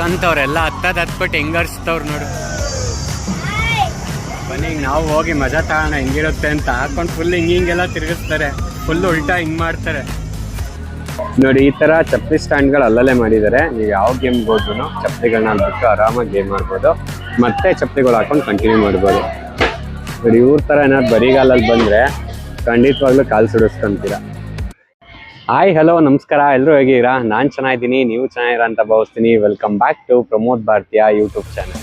ಹತ್ಕಂತವ್ರೆಲ್ಲ ಹತ್ಬಿಟ್ಟು ಹೆಂಗರ್ಸ್ತವ್ರು ನೋಡು. ಬನ್ನಿ ನಾವು ಹೋಗಿ ಮಜಾ ತಗೋಣ ಹೆಂಗಿರುತ್ತೆ ಅಂತ. ಹಾಕೊಂಡು ಫುಲ್ ಹಿಂಗೆಲ್ಲ ತಿರುಗಿಸ್ತಾರೆ, ಫುಲ್ ಉಲ್ಟಾ ಹಿಂಗ್ ಮಾಡ್ತಾರೆ ನೋಡಿ. ಈ ತರ ಚಪ್ಪಲಿ ಸ್ಟ್ಯಾಂಡ್ಗಳು ಅಲ್ಲಲ್ಲೇ ಮಾಡಿದ್ದಾರೆ. ನೀವು ಯಾವ ಗೇಮ್ ಹೋದ್ರು ಚಪ್ಪಲಿಗಳನ್ನ ಬಿಟ್ಟು ಆರಾಮಾಗಿ ಗೇಮ್ ಮಾಡ್ಬೋದು, ಮತ್ತೆ ಚಪ್ಪಲಿಗಳು ಹಾಕೊಂಡು ಕಂಟಿನ್ಯೂ ಮಾಡ್ಬೋದು ನೋಡಿ. ಇವ್ರ ತರ ಏನಾದ್ರು ಬರಿಗಾಲಲ್ಲಿ ಬಂದ್ರೆ ಖಂಡಿತವಾಗ್ಲೂ ಕಾಲು ಸುಡಿಸ್ಕೊಂತೀರ. ಹಾಯ್ ಹಲೋ ನಮಸ್ಕಾರ, ಎಲ್ಲರೂ ಹೇಗಿದ್ದೀರಾ? ನಾನು ಚೆನ್ನಾಗಿದ್ದೀನಿ, ನೀವು ಚೆನ್ನಾಗಿರ ಅಂತ ಭಾವಿಸ್ತೀನಿ. ವೆಲ್ಕಮ್ ಬ್ಯಾಕ್ ಟು ಪ್ರಮೋದ್ ಭಾರತೀಯ ಯೂಟ್ಯೂಬ್ ಚಾನಲ್.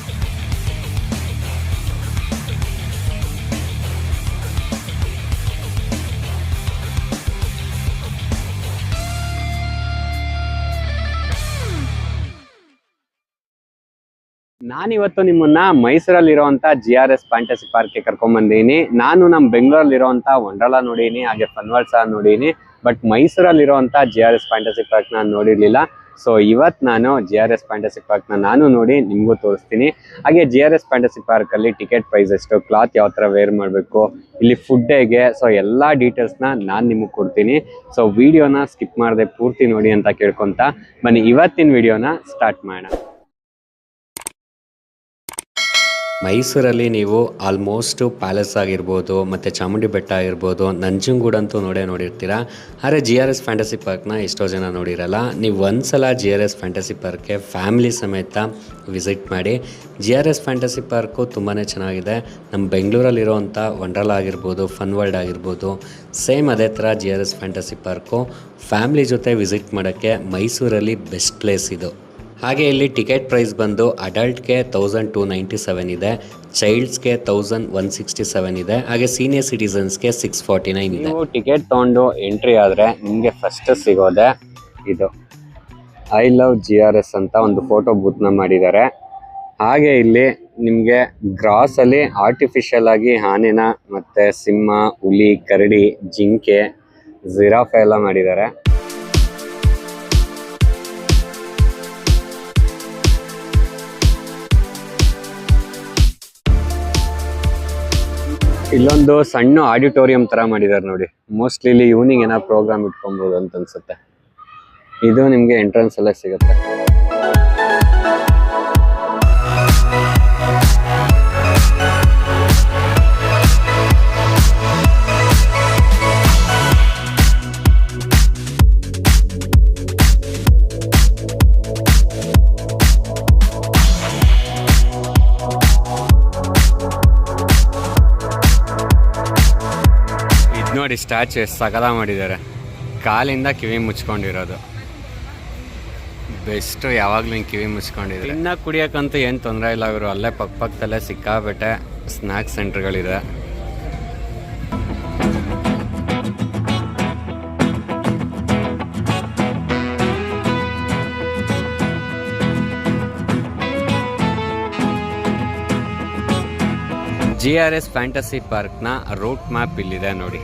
ನಾನಿವತ್ತು ನಿಮ್ಮನ್ನ ಮೈಸೂರಲ್ಲಿರುವಂಥ GRS ಫ್ಯಾಂಟಸಿ ಪಾರ್ಕ್ಗೆ ಕರ್ಕೊಂಡ್ಬಂದಿದ್ದೀನಿ. ನಾನು ನಮ್ಮ ಬೆಂಗಳೂರಲ್ಲಿರುವಂಥ ವಂಡರ್ಲಾ ನೋಡೀನಿ, ಹಾಗೆ ಫನ್ವರ್ಲ್ಡ್ ಸಹ ನೋಡೀನಿ. ಬಟ್ ಮೈಸೂರಲ್ಲಿರುವಂಥ GRS ಫ್ಯಾಂಟಸಿ ಪಾರ್ಕ್ ನಾನು ನೋಡಿರಲಿಲ್ಲ. ಸೊ ಇವತ್ತು ನಾನು GRS ಫ್ಯಾಂಟಸಿ ಪಾರ್ಕ್ನ ನಾನು ನೋಡಿ ನಿಮಗೂ ತೋರಿಸ್ತೀನಿ. ಹಾಗೆ GRS ಫ್ಯಾಂಟಸಿ ಪಾರ್ಕಲ್ಲಿ ಟಿಕೆಟ್ ಪ್ರೈಸ್ ಎಷ್ಟು, ಕ್ಲಾತ್ ಯಾವ ಥರ ವೇರ್ ಮಾಡಬೇಕು, ಇಲ್ಲಿ ಫುಡ್ ಹೇಗೆ, ಸೊ ಎಲ್ಲ ಡೀಟೇಲ್ಸ್ನ ನಾನು ನಿಮಗೆ ಕೊಡ್ತೀನಿ. ಸೊ ವಿಡಿಯೋನ ಸ್ಕಿಪ್ ಮಾಡದೆ ಪೂರ್ತಿ ನೋಡಿ ಅಂತ ಕೇಳ್ಕೊತ ಬನ್ನಿ ಇವತ್ತಿನ ವಿಡಿಯೋನ ಸ್ಟಾರ್ಟ್ ಮಾಡೋಣ. ಮೈಸೂರಲ್ಲಿ ನೀವು ಆಲ್ಮೋಸ್ಟು ಪ್ಯಾಲೇಸ್ ಆಗಿರ್ಬೋದು, ಮತ್ತು ಚಾಮುಂಡಿ ಬೆಟ್ಟ ಆಗಿರ್ಬೋದು, ನಂಜನಗೂಡಂತೂ ನೋಡಿರ್ತೀರ. ಆದರೆ GRS ಫ್ಯಾಂಟಸಿ ಪಾರ್ಕ್ನ ಎಷ್ಟೋ ಜನ ನೋಡಿರಲ್ಲ. ನೀವು ಒಂದ್ಸಲ GRS ಫ್ಯಾಂಟಸಿ ಪಾರ್ಕ್ಗೆ ಫ್ಯಾಮಿಲಿ ಸಮೇತ ವಿಸಿಟ್ ಮಾಡಿ. GRS ಫ್ಯಾಂಟಸಿ ಪಾರ್ಕು ತುಂಬಾ ಚೆನ್ನಾಗಿದೆ. ನಮ್ಮ ಬೆಂಗಳೂರಲ್ಲಿರುವಂಥ ವಂಡರ್ಲಾ ಆಗಿರ್ಬೋದು, ಫನ್ ವರ್ಲ್ಡ್ ಆಗಿರ್ಬೋದು, ಸೇಮ್ ಅದೇ ಥರ GRS ಫ್ಯಾಂಟಸಿ ಪಾರ್ಕು ಫ್ಯಾಮಿಲಿ ಜೊತೆ ವಿಸಿಟ್ ಮಾಡೋಕ್ಕೆ ಮೈಸೂರಲ್ಲಿ ಬೆಸ್ಟ್ ಪ್ಲೇಸ್ ಇದು. ಹಾಗೆ ಇಲ್ಲಿ ಟಿಕೆಟ್ ಪ್ರೈಸ್ ಬಂದು ಅಡಲ್ಟ್ಗೆ 1297 ಇದೆ, ಚೈಲ್ಡ್ಸ್ಗೆ 1167 ಇದೆ, ಹಾಗೆ ಸೀನಿಯರ್ ಸಿಟಿಸನ್ಸ್ಗೆ 649 ಇದೆ. ನೀವು ಟಿಕೆಟ್ ತೊಗೊಂಡು ಎಂಟ್ರಿ ಆದರೆ ನಿಮಗೆ ಫಸ್ಟ್ ಸಿಗೋದೆ ಇದು ಐ ಲವ್ GRS ಅಂತ ಒಂದು ಫೋಟೋ ಬೂತ್ನ ಮಾಡಿದ್ದಾರೆ. ಹಾಗೆ ಇಲ್ಲಿ ನಿಮಗೆ ಗ್ರಾಸಲ್ಲಿ ಆರ್ಟಿಫಿಷಿಯಲ್ ಆಗಿ ಆನೆನ ಮತ್ತು ಸಿಂಹ, ಹುಲಿ, ಕರಡಿ, ಜಿಂಕೆ, ಜಿರಾಫೆ ಎಲ್ಲ ಮಾಡಿದ್ದಾರೆ. ಇಲ್ಲೊಂದು ಸಣ್ಣ ಆಡಿಟೋರಿಯಂ ತರ ಮಾಡಿದ್ದಾರೆ ನೋಡಿ. ಮೋಸ್ಟ್ಲಿ ಇಲ್ಲಿ ಈವ್ನಿಂಗ್ ಏನೋ ಪ್ರೋಗ್ರಾಮ್ ಇಟ್ಕೊಬಹುದು ಅಂತ ಅನ್ಸುತ್ತೆ. ಇದು ನಿಮ್ಗೆ ಎಂಟ್ರೆನ್ಸ್ ಎಲ್ಲ ಸಿಗುತ್ತೆ. ನೋಡಿ ಸ್ಟ್ಯಾಚು ಎಷ್ಟು ಸಗಲ ಮಾಡಿದ್ದಾರೆ. ಕಾಲಿಂದ ಕಿವಿ ಮುಚ್ಕೊಂಡಿರೋದು ಬೆಸ್ಟು. ಯಾವಾಗಲೂ ಹಿಂಗೆ ಕಿವಿ ಮುಚ್ಕೊಂಡಿದ್ದಾರೆ. ಇನ್ನು ಕುಡಿಯೋಕ್ಕಂತೂ ಏನು ತೊಂದರೆ ಇಲ್ಲ. ಅವರು ಅಲ್ಲೇ ಪಕ್ಕದಲ್ಲೇ ಸಿಕ್ಕಾಬಿಟ್ಟೆ ಸ್ನ್ಯಾಕ್ಸ್ ಸೆಂಟರ್ಗಳಿದೆ. GRS ಫ್ಯಾಂಟಸಿ ಪಾರ್ಕ್ನ ರೂಟ್ ಮ್ಯಾಪ್ ಇಲ್ಲಿದೆ ನೋಡಿ.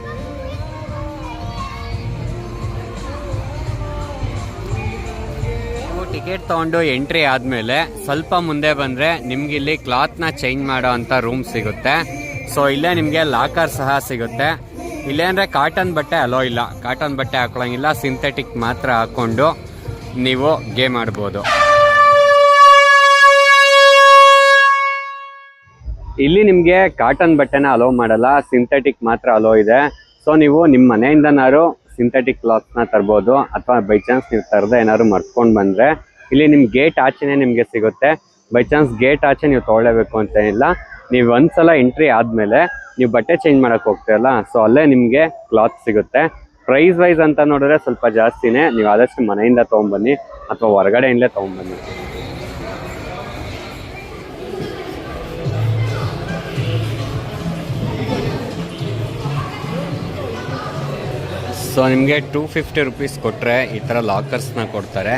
ಟಿಕೆಟ್ ತೊಗೊಂಡು ಎಂಟ್ರಿ ಆದಮೇಲೆ ಸ್ವಲ್ಪ ಮುಂದೆ ಬಂದರೆ ನಿಮ್ಗೆ ಇಲ್ಲಿ ಕ್ಲಾತ್ನ ಚೇಂಜ್ ಮಾಡೋ ಅಂಥ ರೂಮ್ ಸಿಗುತ್ತೆ. ಸೊ ಇಲ್ಲೇ ನಿಮಗೆ ಲಾಕರ್ ಸಹ ಸಿಗುತ್ತೆ. ಇಲ್ಲೇ ಅಂದರೆ ಕಾಟನ್ ಬಟ್ಟೆ ಅಲೋ ಇಲ್ಲ, ಕಾಟನ್ ಬಟ್ಟೆ ಹಾಕೊಳ್ಳೋಂಗಿಲ್ಲ, ಸಿಂಥೆಟಿಕ್ ಮಾತ್ರ ಹಾಕ್ಕೊಂಡು ನೀವು ಗೇಮ್ ಆಡ್ಬೋದು. ಇಲ್ಲಿ ನಿಮಗೆ ಕಾಟನ್ ಬಟ್ಟೆನ ಅಲೋ ಮಾಡಲ್ಲ, ಸಿಂಥೆಟಿಕ್ ಮಾತ್ರ ಅಲೋ ಇದೆ. ಸೊ ನೀವು ನಿಮ್ಮ ಮನೆಯಿಂದನಾರು ಸಿಂಥೆಟಿಕ್ ಕ್ಲಾತ್ನ ತರ್ಬೋದು, ಅಥವಾ ಬೈ ಚಾನ್ಸ್ ನೀವು ತರದೆ ಏನಾದ್ರು ಮರ್ತ್ಕೊಂಡು ಬಂದರೆ ಇಲ್ಲಿ ನಿಮ್ಮ ಗೇಟ್ ಆಚೆನೇ ನಿಮಗೆ ಸಿಗುತ್ತೆ. ಬೈ ಚಾನ್ಸ್ ಗೇಟ್ ಆಚೆ ನೀವು ತೊಗೊಳ್ಳೇಬೇಕು ಅಂತ ಏನಿಲ್ಲ. ನೀವು ಒಂದ್ಸಲ ಎಂಟ್ರಿ ಆದಮೇಲೆ ನೀವು ಬಟ್ಟೆ ಚೇಂಜ್ ಮಾಡೋಕ್ಕೆ ಹೋಗ್ತೀರಲ್ಲ, ಸೊ ಅಲ್ಲೇ ನಿಮಗೆ ಕ್ಲಾತ್ ಸಿಗುತ್ತೆ. ಪ್ರೈಸ್ ವೈಸ್ ಅಂತ ನೋಡಿದ್ರೆ ಸ್ವಲ್ಪ ಜಾಸ್ತಿನೇ. ನೀವು ಆದಷ್ಟು ಮನೆಯಿಂದ ತೊಗೊಂಬನ್ನಿ ಅಥವಾ ಹೊರಗಡೆಯಿಂದಲೇ ತೊಗೊಂಬನ್ನಿ. ಸೊ ನಿಮಗೆ 250 ರುಪೀಸ್ ಕೊಟ್ಟರೆ ಈ ಥರ ಲಾಕರ್ಸ್ನ ಕೊಡ್ತಾರೆ.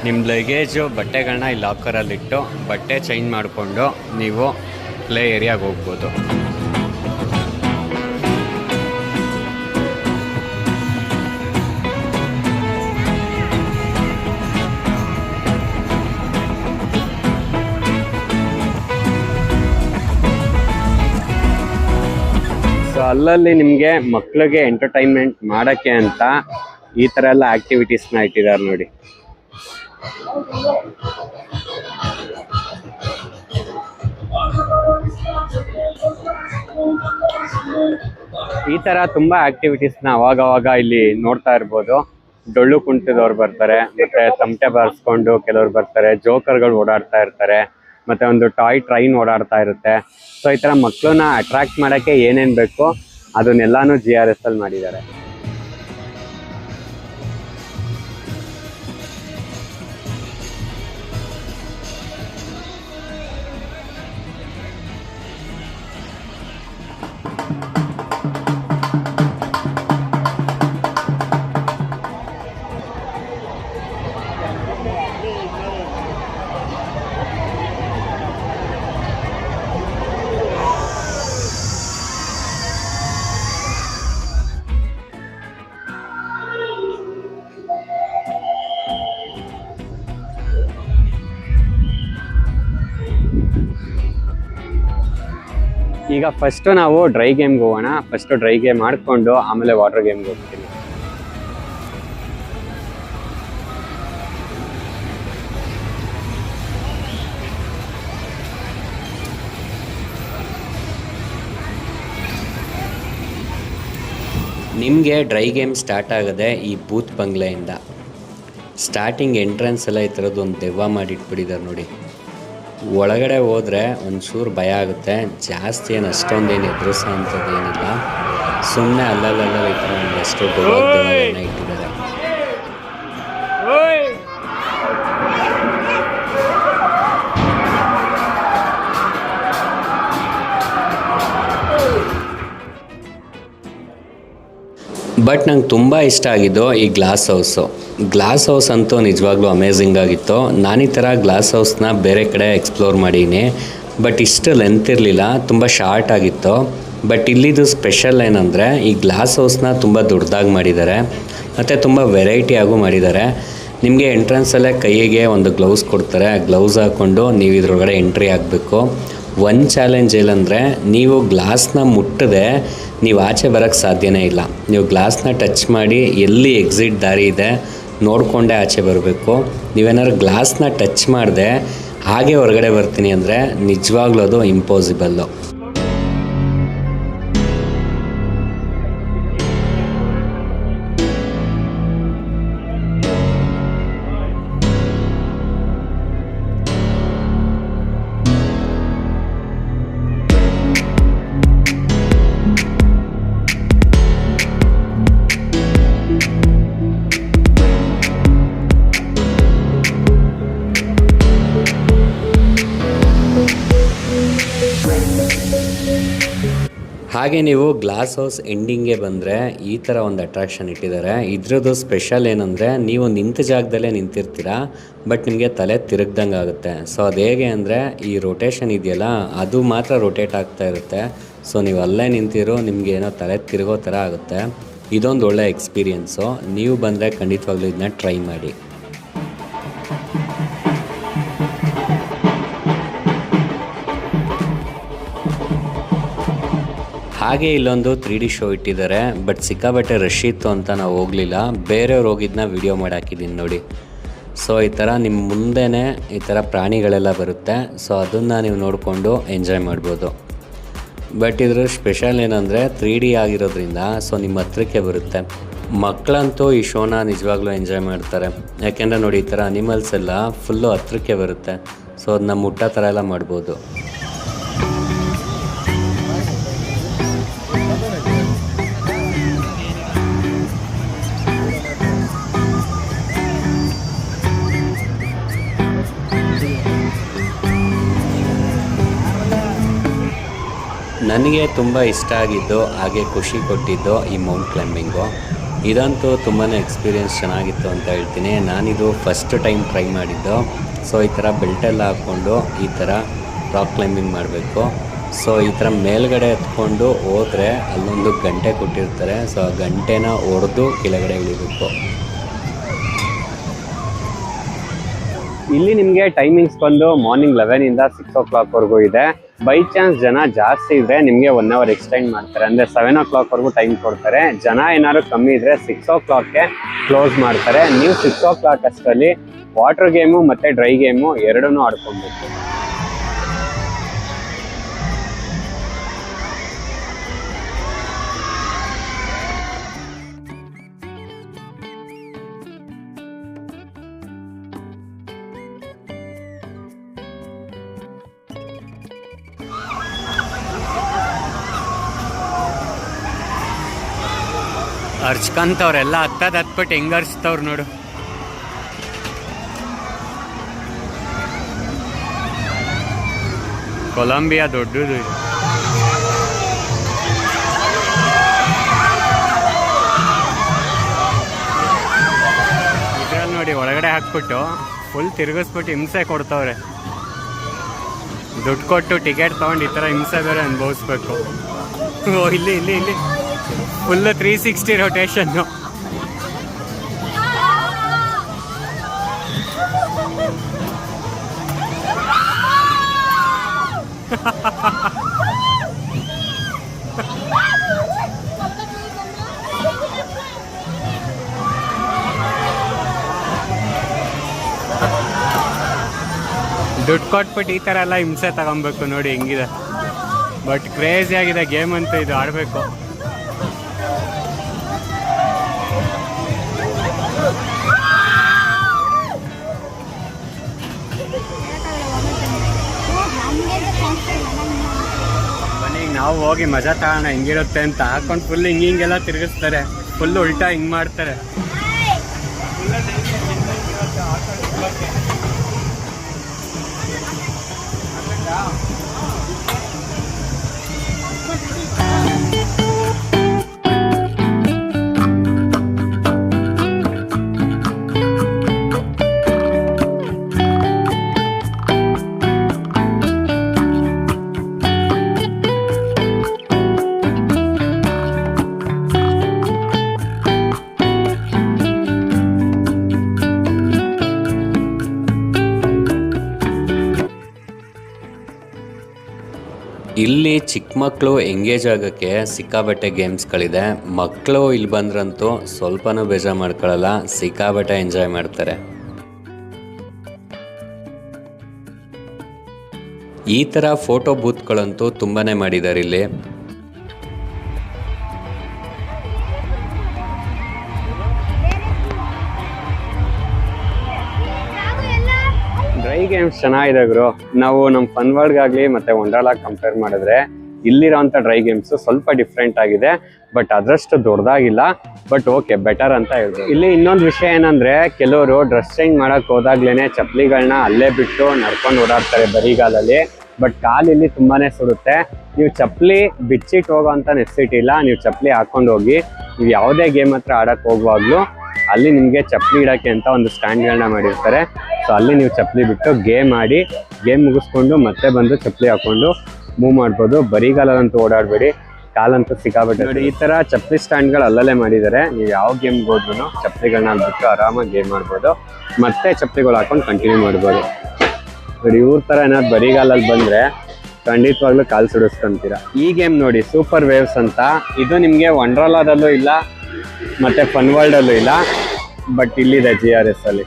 ನಿಮ್ಮ ಲಗೇಜು ಬಟ್ಟೆಗಳನ್ನ ಈ ಲಾಕರಲ್ಲಿಟ್ಟು ಬಟ್ಟೆ ಚೇಂಜ್ ಮಾಡಿಕೊಂಡು ನೀವು ಪ್ಲೇ ಏರಿಯಾಗೆ ಹೋಗ್ಬೋದು. ಸೊ ಅಲ್ಲಲ್ಲಿ ನಿಮಗೆ ಮಕ್ಕಳಿಗೆ ಎಂಟರ್ಟೈನ್ಮೆಂಟ್ ಮಾಡೋಕ್ಕೆ ಅಂತ ಈ ಥರ ಎಲ್ಲ ಆ್ಯಕ್ಟಿವಿಟೀಸ್ನ ಇಟ್ಟಿದ್ದಾರೆ ನೋಡಿ. ಈ ತರ ತುಂಬಾ ಆಕ್ಟಿವಿಟೀಸ್ನ ಅವಾಗವಾಗ ಇಲ್ಲಿ ನೋಡ್ತಾ ಇರ್ಬೋದು. ಡೊಳ್ಳು ಕುಣಿತದವ್ರು ಬರ್ತಾರೆ, ಮತ್ತೆ ತಮಟೆ ಬಾರಿಸ್ಕೊಂಡು ಕೆಲವ್ರು ಬರ್ತಾರೆ, ಜೋಕರ್ಗಳು ಓಡಾಡ್ತಾ ಇರ್ತಾರೆ, ಮತ್ತೆ ಒಂದು ಟಾಯ್ ಟ್ರೈನ್ ಓಡಾಡ್ತಾ ಇರುತ್ತೆ. ಸೊ ಈ ತರ ಮಕ್ಕಳನ್ನ ಅಟ್ರಾಕ್ಟ್ ಮಾಡಕ್ಕೆ ಏನೇನ್ ಬೇಕು ಅದನ್ನೆಲ್ಲಾನು GRS ಅಲ್ಲಿ ಮಾಡಿದ್ದಾರೆ. ಈಗ ಫಸ್ಟ್ ನಾವು ಡ್ರೈ ಗೇಮ್ಗೆ ಹೋಗೋಣ. ಫಸ್ಟ್ ಡ್ರೈ ಗೇಮ್ ಮಾಡ್ಕೊಂಡು ಆಮೇಲೆ ವಾಟರ್ ಗೇಮ್ಗೆ ಹೋಗ್ತೀನಿ. ನಿಮಗೆ ಡ್ರೈ ಗೇಮ್ ಸ್ಟಾರ್ಟ್ ಆಗೋದೆ ಈ ಬೂತ್ ಬಂಗ್ಲೆಯಿಂದ. ಸ್ಟಾರ್ಟಿಂಗ್ ಎಂಟ್ರೆನ್ಸ್ ಎಲ್ಲ ಈ ಥರದ್ದು ಒಂದು ದೆವ್ವ ಮಾಡಿಟ್ಬಿಟ್ಟಿದ್ದಾರೆ ನೋಡಿ. ಒಳಗಡೆ ಹೋದರೆ ಒಂಚೂರು ಭಯ ಆಗುತ್ತೆ. ಜಾಸ್ತಿ ಏನು ಅಷ್ಟೊಂದೇನು ಎದುರಿಸೋ ಅಂಥದ್ದು ಏನಿಲ್ಲ. ಸುಮ್ಮನೆ ಅಲ್ಲಲ್ಲ ಈ ಥರ ಒಂದಷ್ಟು ದೆವ್ವಗಳನ್ನ ಇಟ್ಟಿದ್ದಾರೆ. ಬಟ್ ನಂಗೆ ತುಂಬ ಇಷ್ಟ ಆಗಿದ್ದು ಈ ಗ್ಲಾಸ್ ಹೌಸ್ ಅಂತೂ ನಿಜವಾಗ್ಲೂ ಅಮೇಝಿಂಗ್ ಆಗಿತ್ತು. ನಾನು ಈ ಥರ ಗ್ಲಾಸ್ ಹೌಸ್ನ ಬೇರೆ ಕಡೆ ಎಕ್ಸ್ಪ್ಲೋರ್ ಮಾಡೀನಿ, ಬಟ್ ಇಷ್ಟು ಲೆಂತ್ ಇರಲಿಲ್ಲ, ತುಂಬ ಶಾರ್ಟ್ ಆಗಿತ್ತು. ಬಟ್ ಇಲ್ಲಿದು ಸ್ಪೆಷಲ್ ಏನಂದರೆ ಈ ಗ್ಲಾಸ್ ಹೌಸ್ನ ತುಂಬ ದೊಡ್ಡದಾಗಿ ಮಾಡಿದ್ದಾರೆ ಮತ್ತು ತುಂಬ ವೆರೈಟಿಯಾಗೂ ಮಾಡಿದ್ದಾರೆ. ನಿಮಗೆ ಎಂಟ್ರೆನ್ಸಲ್ಲೇ ಕೈಗೆ ಒಂದು ಗ್ಲೌಸ್ ಕೊಡ್ತಾರೆ. ಗ್ಲೌಸ್ ಹಾಕ್ಕೊಂಡು ನೀವು ಇದ್ರೊಳಗಡೆ ಎಂಟ್ರಿ ಆಗಬೇಕು. ಒಂದು ಚಾಲೆಂಜ್ ಏನಂದರೆ ನೀವು ಗ್ಲಾಸ್ನ ಮುಟ್ಟದೆ ನೀವು ಆಚೆ ಬರೋಕ್ಕೆ ಸಾಧ್ಯನೇ ಇಲ್ಲ. ನೀವು ಗ್ಲಾಸ್ನ ಟಚ್ ಮಾಡಿ ಎಲ್ಲಿ ಎಕ್ಸಿಟ್ ದಾರಿ ಇದೆ ನೋಡಿಕೊಂಡೇ ಆಚೆ ಬರಬೇಕು. ನೀವೇನಾದ್ರು ಗ್ಲಾಸ್ನ ಟಚ್ ಮಾಡಿದೆ ಹಾಗೆ ಹೊರಗಡೆ ಬರ್ತೀನಿ ಅಂದರೆ ನಿಜವಾಗ್ಲೂ ಅದು ಇಂಪಾಸಿಬಲ್ಲು. ಹಾಗೆ ನೀವು ಗ್ಲಾಸ್ ಹೌಸ್ ಎಂಡಿಂಗ್ಗೆ ಬಂದರೆ ಈ ಥರ ಒಂದು ಅಟ್ರಾಕ್ಷನ್ ಇಟ್ಟಿದ್ದಾರೆ. ಇದ್ರದ್ದು ಸ್ಪೆಷಲ್ ಏನಂದರೆ ನೀವು ನಿಂತ ಜಾಗದಲ್ಲೇ ನಿಂತಿರ್ತೀರ, ಬಟ್ ನಿಮಗೆ ತಲೆ ತಿರುಗ್ದಂಗೆ ಆಗುತ್ತೆ. ಸೊ ಅದು ಹೇಗೆ ಅಂದರೆ ಈ ರೊಟೇಷನ್ ಇದೆಯಲ್ಲ ಅದು ಮಾತ್ರ ರೊಟೇಟ್ ಆಗ್ತಾ ಇರುತ್ತೆ. ಸೊ ನೀವು ಅಲ್ಲೇ ನಿಂತಿರೋ ನಿಮಗೆ ಏನೋ ತಲೆ ತಿರುಗೋ ಥರ ಆಗುತ್ತೆ. ಇದೊಂದು ಒಳ್ಳೆ ಎಕ್ಸ್ಪೀರಿಯೆನ್ಸು. ನೀವು ಬಂದರೆ ಖಂಡಿತವಾಗ್ಲೂ ಇದನ್ನ ಟ್ರೈ ಮಾಡಿ. ಹಾಗೆ ಇಲ್ಲೊಂದು 3D ಶೋ ಇಟ್ಟಿದ್ದಾರೆ, ಬಟ್ ಸಿಕ್ಕಾಬಟ್ಟೆ ರಶ್ ಇತ್ತು ಅಂತ ನಾವು ಹೋಗಲಿಲ್ಲ. ಬೇರೆಯವ್ರು ಹೋಗಿದ್ದನ್ನ ವಿಡಿಯೋ ಮಾಡಿ ಹಾಕಿದ್ದೀನಿ ನೋಡಿ. ಸೊ ಈ ಥರ ನಿಮ್ಮ ಮುಂದೆನೇ ಈ ಥರ ಪ್ರಾಣಿಗಳೆಲ್ಲ ಬರುತ್ತೆ. ಸೊ ಅದನ್ನು ನೀವು ನೋಡಿಕೊಂಡು ಎಂಜಾಯ್ ಮಾಡ್ಬೋದು. ಬಟ್ ಇದ್ರ ಸ್ಪೆಷಲ್ ಏನಂದರೆ 3D ಆಗಿರೋದ್ರಿಂದ ಸೊ ನಿಮ್ಮ ಹತ್ರಕ್ಕೆ ಬರುತ್ತೆ. ಮಕ್ಕಳಂತೂ ಈ ಶೋನ ನಿಜವಾಗ್ಲೂ ಎಂಜಾಯ್ ಮಾಡ್ತಾರೆ. ಯಾಕೆಂದರೆ ನೋಡಿ ಈ ಥರ ಅನಿಮಲ್ಸ್ ಎಲ್ಲ ಫುಲ್ಲು ಹತ್ರಕ್ಕೆ ಬರುತ್ತೆ. ಸೊ ಅದನ್ನ ಮುಟ್ಟೋ ಥರ ಎಲ್ಲ ಮಾಡ್ಬೋದು. ನನಗೆ ತುಂಬ ಇಷ್ಟ ಆಗಿದ್ದು ಹಾಗೆ ಖುಷಿ ಕೊಟ್ಟಿದ್ದು ಈ ಮೌಂಟ್ ಕ್ಲೈಂಬಿಂಗು. ಇದಂತೂ ತುಂಬಾ ಎಕ್ಸ್ಪೀರಿಯೆನ್ಸ್ ಚೆನ್ನಾಗಿತ್ತು ಅಂತ ಹೇಳ್ತೀನಿ. ನಾನಿದು ಫಸ್ಟ್ ಟೈಮ್ ಟ್ರೈ ಮಾಡಿದ್ದು. ಸೊ ಈ ಥರ ಬೆಲ್ಟೆಲ್ಲ ಹಾಕ್ಕೊಂಡು ಈ ಥರ ರಾಕ್ ಕ್ಲೈಂಬಿಂಗ್ ಮಾಡಬೇಕು. ಸೊ ಈ ಥರ ಮೇಲ್ಗಡೆ ಎತ್ಕೊಂಡು ಹೋದರೆ ಅಲ್ಲೊಂದು ಗಂಟೆ ಕೊಟ್ಟಿರ್ತಾರೆ. ಸೊ ಆ ಗಂಟೆನ ಹೊಡೆದು ಕೆಳಗಡೆ ಇಳಿಬೇಕು. ಇಲ್ಲಿ ನಿಮಗೆ ಟೈಮಿಂಗ್ಸ್ ಬಂದು ಮಾರ್ನಿಂಗ್ 11 ಇಂದ 6 o'clock ವರೆಗೂ ಇದೆ. ಬೈ ಚಾನ್ಸ್ ಜನ ಜಾಸ್ತಿ ಇದ್ರೆ ನಿಮಗೆ 1 hour ಎಕ್ಸ್ಟೆಂಡ್ ಮಾಡ್ತಾರೆ, ಅಂದರೆ 7 o'clock ವರೆಗೂ ಟೈಮ್ ಕೊಡ್ತಾರೆ. ಜನ ಏನಾದ್ರು ಕಮ್ಮಿ ಇದ್ರೆ 6 o'clockಗೆ ಕ್ಲೋಸ್ ಮಾಡ್ತಾರೆ. ನೀವು 6 o'clock ಅಷ್ಟರಲ್ಲಿ ವಾಟರ್ ಗೇಮು ಮತ್ತು ಡ್ರೈ ಗೇಮು ಎರಡನ್ನೂ ಆಡ್ಕೊಬೇಕು. ಅರ್ಚ್ಕಂತವ್ರೆಲ್ಲ ಹತ್ಬಿಟ್ಟು ಹೆಂಗ್ ಅರ್ಚ್ತವ್ರು ನೋಡು. ಕೊಲಂಬಿಯಾ ದೊಡ್ಡದು ಇದು. ಇದ್ರಲ್ಲಿ ನೋಡಿ ಒಳಗಡೆ ಹಾಕ್ಬಿಟ್ಟು ಫುಲ್ ತಿರುಗಿಸ್ಬಿಟ್ಟು ಹಿಂಸೆ ಕೊಡ್ತವ್ರೆ. ದುಡ್ಡು ಕೊಟ್ಟು ಟಿಕೆಟ್ ತೊಗೊಂಡು ಈ ಥರ ಹಿಂಸೆ ಬೇರೆ ಅನುಭವಿಸ್ಬೇಕು. ಇಲ್ಲಿ ಇಲ್ಲಿ ಇಲ್ಲಿ ಫುಲ್ 360 ರೊಟೇಷನ್ನು. ದುಡ್ಡು ಕೊಟ್ಬಿಟ್ಟು ಈ ಥರ ಎಲ್ಲ ಹಿಂಸೆ ತಗೊಬೇಕು ನೋಡಿ ಹೆಂಗಿದೆ. ಬಟ್ ಕ್ರೇಜಿ ಆಗಿದೆ ಗೇಮ್ ಅಂತೂ ಇದು, ಆಡಬೇಕು. ಬನ್ನಿ ನಾವು ಹೋಗಿ ಮಜಾ ತಗೋಣ ಹೆಂಗಿರುತ್ತೆ ಅಂತ. ಹಾಕೊಂಡು ಫುಲ್ ಹಿಂಗೆಲ್ಲ ತಿರುಗಿಸ್ತಾರೆ, ಫುಲ್ ಉಲ್ಟಾ ಹಿಂಗೆ ಮಾಡ್ತಾರೆ. ಇಲ್ಲಿ ಚಿಕ್ಕ ಮಕ್ಕಳು ಎಂಗೇಜ್ ಆಗೋಕ್ಕೆ ಸಿಕ್ಕಾಬಟ್ಟೆ ಗೇಮ್ಸ್ಗಳಿದೆ. ಮಕ್ಕಳು ಇಲ್ಲಿ ಬಂದ್ರಂತೂ ಸ್ವಲ್ಪನೂ ಬೇಜಾರು ಮಾಡ್ಕೊಳ್ಳಲ್ಲ, ಸಿಕ್ಕಾಬಟ್ಟೆ ಎಂಜಾಯ್ ಮಾಡ್ತಾರೆ. ಈ ಥರ ಫೋಟೋ ಬೂತ್ಗಳಂತೂ ತುಂಬಾ ಮಾಡಿದ್ದಾರೆ ಇಲ್ಲಿ. ಡ್ರೈ ಗೇಮ್ಸ್ ಚೆನ್ನಾಗಿದೆ ಗುರು. ನಾವು ನಮ್ಮ ಫನ್ ವರ್ಲ್ಡ್ಗಾಗಲಿ ಮತ್ತು ವಂಡರ್ಲಾ ಕಂಪೇರ್ ಮಾಡಿದ್ರೆ ಇಲ್ಲಿರೋಂಥ ಡ್ರೈ ಗೇಮ್ಸ್ ಸ್ವಲ್ಪ ಡಿಫ್ರೆಂಟ್ ಆಗಿದೆ. ಬಟ್ ಅದರಷ್ಟು ದೊಡ್ಡದಾಗಿಲ್ಲ, ಬಟ್ ಓಕೆ ಬೆಟರ್ ಅಂತ ಹೇಳ್ಬೋದು. ಇಲ್ಲಿ ಇನ್ನೊಂದು ವಿಷಯ ಏನಂದರೆ, ಕೆಲವರು ಡ್ರೆಸ್ ಚೇಂಜ್ ಮಾಡೋಕ್ಕೆ ಹೋದಾಗ್ಲೇ ಚಪ್ಪಲಿಗಳನ್ನ ಅಲ್ಲೇ ಬಿಟ್ಟು ನಡ್ಕೊಂಡು ಓಡಾಡ್ತಾರೆ ಬರಿಗಾಲಲ್ಲಿ. ಬಟ್ ಕಾಲಿಲ್ಲಿ ತುಂಬಾ ಸುಡುತ್ತೆ. ನೀವು ಚಪ್ಪಲಿ ಬಿಚ್ಚಿಟ್ಟು ಹೋಗೋ ಅಂಥ ನೆಸಿಟಿ ಇಲ್ಲ. ನೀವು ಚಪ್ಪಲಿ ಹಾಕ್ಕೊಂಡು ಹೋಗಿ ನೀವು ಯಾವುದೇ ಗೇಮ್ ಹತ್ರ ಆಡೋಕ್ಕೆ ಹೋಗುವಾಗಲೂ ಅಲ್ಲಿ ನಿಮಗೆ ಚಪ್ಪಲಿ ಇಡೋಕ್ಕೆ ಅಂತ ಒಂದು ಸ್ಟ್ಯಾಂಡ್ಗಳನ್ನ ಮಾಡಿರ್ತಾರೆ. ಸೊ ಅಲ್ಲಿ ನೀವು ಚಪ್ಪಲಿ ಬಿಟ್ಟು ಗೇಮ್ ಆಡಿ, ಗೇಮ್ ಮುಗಿಸ್ಕೊಂಡು ಮತ್ತೆ ಬಂದು ಚಪ್ಪಲಿ ಹಾಕ್ಕೊಂಡು ಮೂವ್ ಮಾಡ್ಬೋದು. ಬರಿಗಾಲಂತೂ ಓಡಾಡಬೇಡಿ, ಕಾಲಂತೂ ಸಿಕ್ಕಾಬಿಟ್ಟೆ. ನೋಡಿ ಈ ಥರ ಚಪ್ಪಲಿ ಸ್ಟ್ಯಾಂಡ್ಗಳು ಅಲ್ಲಲ್ಲೇ ಮಾಡಿದ್ದಾರೆ. ನೀವು ಯಾವ ಗೇಮ್ಗೆ ಹೋದ್ರೂ ಚಪ್ಪಲಿಗಳನ್ನ ಬಿಟ್ಟು ಆರಾಮಾಗಿ ಗೇಮ್ ಮಾಡ್ಬೋದು, ಮತ್ತೆ ಚಪ್ಪಲಿಗಳು ಹಾಕೊಂಡು ಕಂಟಿನ್ಯೂ ಮಾಡ್ಬೋದು. ನೋಡಿ ಇವ್ರ ಥರ ಏನಾದ್ರು ಬರಿಗಾಲಲ್ಲಿ ಬಂದರೆ ಖಂಡಿತವಾಗ್ಲೂ ಕಾಲು ಸುಡಿಸ್ಕೊಂತೀರ. ಈ ಗೇಮ್ ನೋಡಿ ಸೂಪರ್ ವೇವ್ಸ್ ಅಂತ. ಇದು ನಿಮಗೆ ವಂಡರ್ಲಾದಲ್ಲೂ ಇಲ್ಲ ಮತ್ತು ಫನ್ ವರ್ಲ್ಡಲ್ಲೂ ಇಲ್ಲ, ಬಟ್ ಇಲ್ಲಿದೆ GRS ಅಲ್ಲಿ.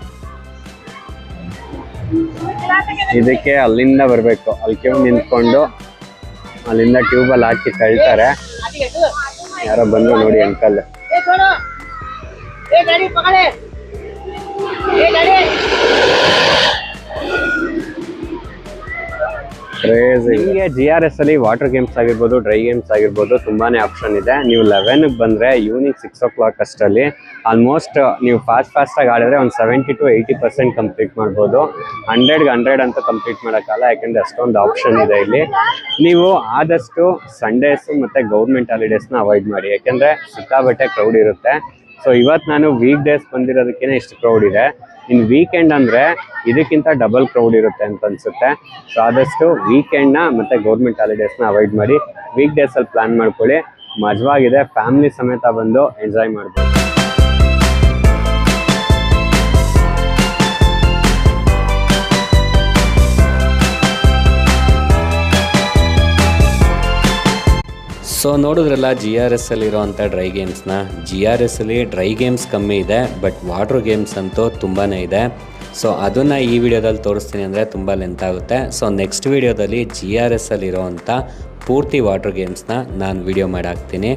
ಇದಕ್ಕೆ ಅಲ್ಲಿಂದ ಬರಬೇಕು, ಅಲ್ಲಿ ಕ್ಯೂ ನಿಂತ್ಕೊಂಡು ಅಲ್ಲಿಂದ ಟ್ಯೂಬಲ್ಲಿ ಹಾಕಿ ತಳ್ತಾರೆ. ಯಾರೋ ಬಂದು ನೋಡಿ ಅಂಕಲ್. ನಿಮಗೆ GRS ಅಲ್ಲಿ ವಾಟರ್ ಗೇಮ್ಸ್ ಆಗಿರ್ಬೋದು, ಡ್ರೈ ಗೇಮ್ಸ್ ಆಗಿರ್ಬೋದು ತುಂಬಾನೇ ಆಪ್ಷನ್ ಇದೆ. ನೀವು 11ಗೆ ಬಂದರೆ ಈವ್ನಿಂಗ್ 6 o'clock ಅಷ್ಟರಲ್ಲಿ ಆಲ್ಮೋಸ್ಟ್ ನೀವು ಫಾಸ್ಟಾಗಿ ಆಡಿದ್ರೆ ಒಂದು 70 to 80% ಕಂಪ್ಲೀಟ್ ಮಾಡ್ಬೋದು. 100ಗೆ 100 ಅಂತ ಕಂಪ್ಲೀಟ್ ಮಾಡೋಕ್ಕಲ್ಲ, ಯಾಕೆಂದರೆ ಅಷ್ಟೊಂದು ಆಪ್ಷನ್ ಇದೆ ಇಲ್ಲಿ. ನೀವು ಆದಷ್ಟು ಸಂಡೇಸು ಮತ್ತು ಗೌರ್ಮೆಂಟ್ ಹಾಲಿಡೇಸ್ನ ಅವಾಯ್ಡ್ ಮಾಡಿ, ಯಾಕೆಂದರೆ ಸಿಕ್ಕಾಬಟ್ಟೆ ಕ್ರೌಡ್ ಇರುತ್ತೆ. ಸೊ ಇವತ್ತು ನಾನು ವೀಕ್ ಡೇಸ್ ಬಂದಿರೋದಕ್ಕೇ ಇಷ್ಟು ಕ್ರೌಡ್ ಇದೆ. ಇನ್ನು ವೀಕೆಂಡ್ ಅಂದರೆ ಇದಕ್ಕಿಂತ ಡಬಲ್ ಕ್ರೌಡ್ ಇರುತ್ತೆ ಅಂತ ಅನಿಸುತ್ತೆ. ಸೊ ಆದಷ್ಟು ವೀಕೆಂಡ್ನ ಮತ್ತು ಗೌರ್ಮೆಂಟ್ ಹಾಲಿಡೇಸ್ನ ಅವಾಯ್ಡ್ ಮಾಡಿ, ವೀಕ್ ಡೇಸಲ್ಲಿ ಪ್ಲ್ಯಾನ್ ಮಾಡ್ಕೊಳ್ಳಿ. ಮಜವಾಗಿದೆ, ಫ್ಯಾಮಿಲಿ ಸಮೇತ ಬಂದು ಎಂಜಾಯ್ ಮಾಡ್ಬೋದು. ಸೊ ನೋಡಿದ್ರಲ್ಲ GRS ಅಲ್ಲಿರೋವಂಥ ಡ್ರೈ ಗೇಮ್ಸ್ನ. GRS ಅಲ್ಲಿ ಡ್ರೈ ಗೇಮ್ಸ್ ಕಮ್ಮಿ ಇದೆ, ಬಟ್ ವಾಟ್ರ್ ಗೇಮ್ಸ್ ಅಂತೂ ತುಂಬಾ ಇದೆ. ಸೊ ಅದನ್ನು ಈ ವಿಡಿಯೋದಲ್ಲಿ ತೋರಿಸ್ತೀನಿ ಅಂದರೆ ತುಂಬ ಲೆಂತ್ ಆಗುತ್ತೆ. ಸೊ ನೆಕ್ಸ್ಟ್ ವಿಡಿಯೋದಲ್ಲಿ GRS ಅಲ್ಲಿರೋವಂಥ ಪೂರ್ತಿ ವಾಟ್ರ್ ಗೇಮ್ಸ್ನ ನಾನು ವಿಡಿಯೋ ಮಾಡಾಕ್ತೀನಿ.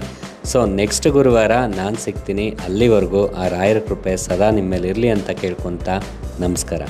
ಸೊ ನೆಕ್ಸ್ಟ್ ಗುರುವಾರ ನಾನು ಸಿಗ್ತೀನಿ. ಅಲ್ಲಿವರೆಗೂ ಆ ರಾಯರ ಕೃಪೆ ಸದಾ ನಿಮ್ಮ ಮೇಲೆ ಇರಲಿ ಅಂತ ಕೇಳ್ಕೊತ ನಮಸ್ಕಾರ.